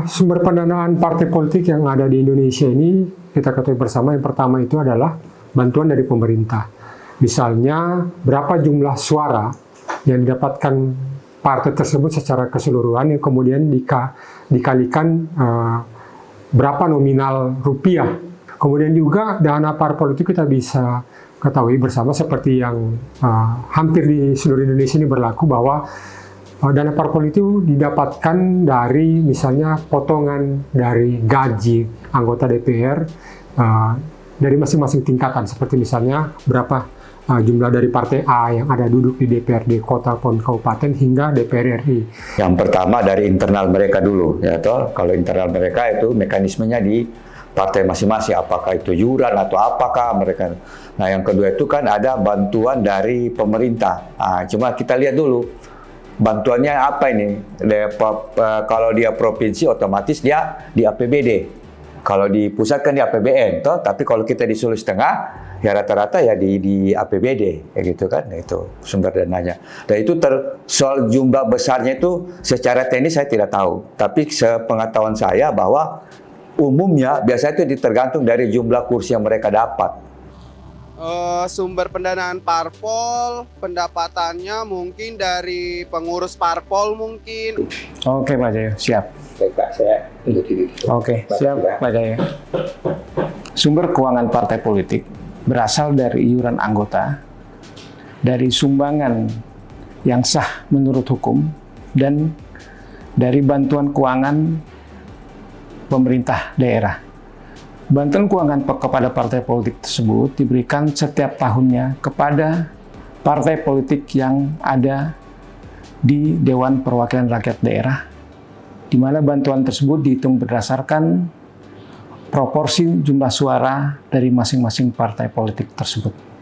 Sumber pendanaan partai politik yang ada di Indonesia ini kita ketahui bersama, yang pertama itu adalah bantuan dari pemerintah. Misalnya berapa jumlah suara yang didapatkan partai tersebut secara keseluruhan, yang kemudian dikalikan berapa nominal rupiah. Kemudian juga dana partai politik kita bisa ketahui bersama seperti yang hampir di seluruh Indonesia ini berlaku, bahwa dana parpol itu didapatkan dari misalnya potongan dari gaji anggota DPR dari masing-masing tingkatan, seperti misalnya berapa jumlah dari partai A yang ada duduk di DPRD kota maupun kabupaten hingga DPR RI. Yang pertama dari internal mereka dulu, ya toh. Kalau internal mereka itu mekanismenya di partai masing-masing, apakah itu iuran atau apakah mereka. Nah, yang kedua itu kan ada bantuan dari pemerintah. Cuma kita lihat dulu bantuannya apa ini. Kalau dia provinsi otomatis dia di APBD. Kalau di pusat kan di APBN, toh. Tapi kalau kita di Sulawesi Tengah ya rata-rata ya di APBD, ya gitu kan. Itu sumber dananya. Dan itu soal jumlah besarnya itu secara teknis saya tidak tahu. Tapi sepengetahuan saya bahwa umumnya biasanya itu tergantung dari jumlah kursi yang mereka dapat. Sumber pendanaan parpol, pendapatannya mungkin dari pengurus parpol mungkin. Oke Pak Jaya, siap. Baik Pak, saya undur diri. Oke, siap Pak Jaya. Sumber keuangan partai politik berasal dari iuran anggota, dari sumbangan yang sah menurut hukum, dan dari bantuan keuangan pemerintah daerah. Bantuan keuangan kepada partai politik tersebut diberikan setiap tahunnya kepada partai politik yang ada di Dewan Perwakilan Rakyat Daerah, di mana bantuan tersebut dihitung berdasarkan proporsi jumlah suara dari masing-masing partai politik tersebut.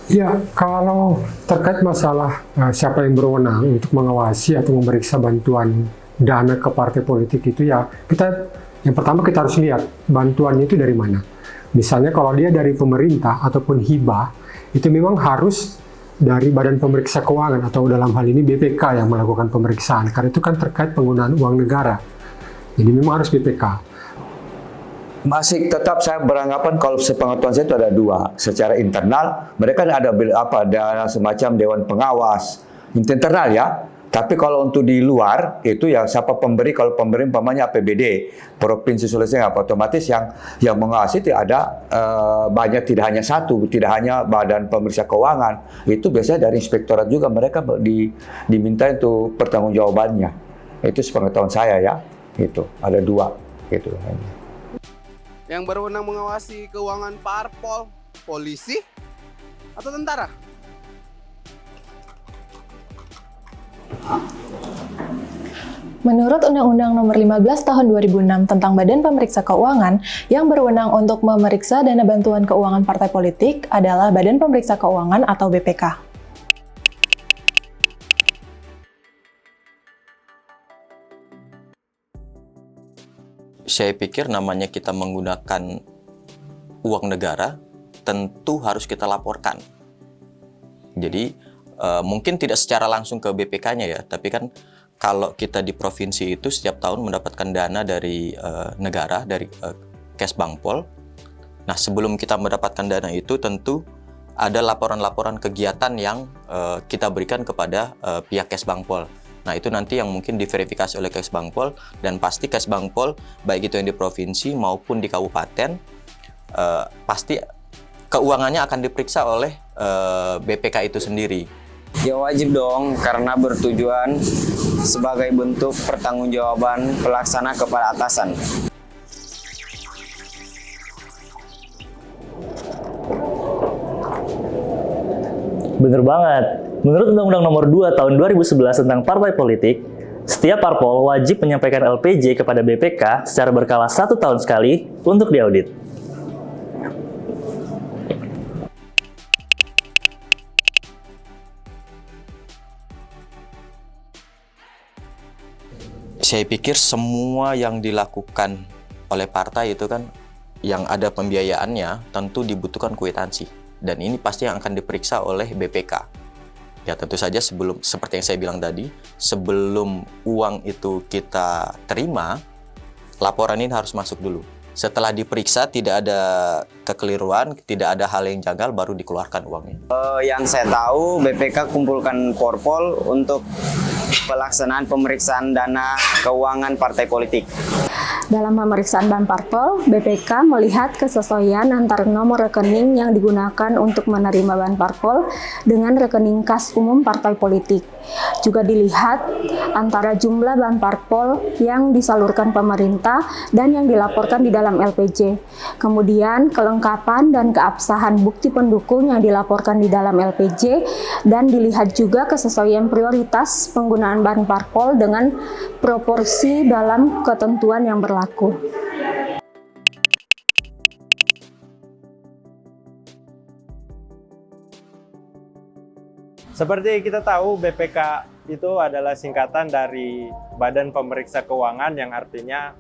Ya, kalau terkait masalah siapa yang berwenang untuk mengawasi atau memeriksa bantuan dana ke partai politik itu, ya yang pertama kita harus lihat bantuannya itu dari mana. Misalnya kalau dia dari pemerintah ataupun hibah, itu memang harus dari Badan Pemeriksa Keuangan atau dalam hal ini BPK yang melakukan pemeriksaan, karena itu kan terkait penggunaan uang negara. Jadi memang harus BPK. Masih tetap saya beranggapan kalau sepengetahuan saya itu ada dua. Secara internal mereka ada semacam dewan pengawas internal ya. Tapi kalau untuk di luar itu ya siapa pemberi, kalau pemberi umpamanya APBD Provinsi Sulawesi Tengah, otomatis yang mengawasi itu ada banyak, tidak hanya satu, tidak hanya Badan Pemeriksa Keuangan. Itu biasanya dari inspektorat juga mereka diminta untuk pertanggungjawabannya. Itu sepengetahuan saya ya. Itu ada dua gitu. Yang berwenang mengawasi keuangan parpol, polisi atau tentara? Menurut Undang-Undang Nomor 15 Tahun 2006 tentang Badan Pemeriksa Keuangan, yang berwenang untuk memeriksa dana bantuan keuangan partai politik adalah Badan Pemeriksa Keuangan atau BPK. Saya pikir namanya kita menggunakan uang negara, tentu harus kita laporkan. Jadi mungkin tidak secara langsung ke BPK-nya ya, tapi kan kalau kita di provinsi itu setiap tahun mendapatkan dana dari negara, dari Kesbangpol. Nah, sebelum kita mendapatkan dana itu tentu ada laporan-laporan kegiatan yang kita berikan kepada pihak Kesbangpol. Nah, itu nanti yang mungkin diverifikasi oleh Kesbangpol, dan pasti Kesbangpol, baik itu yang di provinsi maupun di kabupaten, pasti keuangannya akan diperiksa oleh BPK itu sendiri. Ya wajib dong, karena bertujuan sebagai bentuk pertanggungjawaban pelaksana kepada atasan. Bener banget. Menurut Undang-Undang Nomor 2 Tahun 2011 tentang partai politik, setiap parpol wajib menyampaikan LPJ kepada BPK secara berkala 1 tahun sekali untuk diaudit. Saya pikir semua yang dilakukan oleh partai itu kan yang ada pembiayaannya tentu dibutuhkan kwitansi. dan ini pasti yang akan diperiksa oleh BPK. Ya tentu saja seperti yang saya bilang tadi, sebelum uang itu kita terima, laporan ini harus masuk dulu. Setelah diperiksa tidak ada kekeliruan, tidak ada hal yang janggal, baru dikeluarkan uangnya. Yang saya tahu BPK kumpulkan Parpol untuk pelaksanaan pemeriksaan dana keuangan partai politik. Dalam pemeriksaan Ban Parpol, BPK melihat kesesuaian antara nomor rekening yang digunakan untuk menerima Ban Parpol dengan rekening kas umum partai politik. Juga dilihat antara jumlah Ban Parpol yang disalurkan pemerintah dan yang dilaporkan di dalam LPJ. Kemudian kelengkapan dan keabsahan bukti pendukung yang dilaporkan di dalam LPJ, dan dilihat juga kesesuaian prioritas penggunaan Ban Parpol dengan proporsi dalam ketentuan yang berlaku. Seperti kita tahu, BPK itu adalah singkatan dari Badan Pemeriksa Keuangan, yang artinya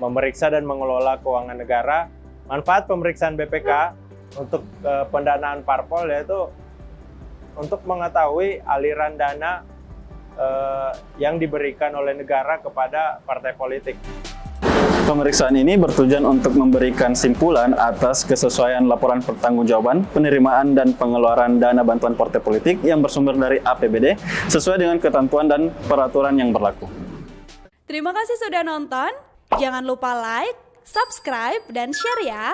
memeriksa dan mengelola keuangan negara. Manfaat pemeriksaan BPK untuk pendanaan parpol yaitu untuk mengetahui aliran dana yang diberikan oleh negara kepada partai politik. Pemeriksaan ini bertujuan untuk memberikan simpulan atas kesesuaian laporan pertanggungjawaban, penerimaan dan pengeluaran dana bantuan partai politik yang bersumber dari APBD sesuai dengan ketentuan dan peraturan yang berlaku. Terima kasih sudah nonton. Jangan lupa like, subscribe, dan share ya.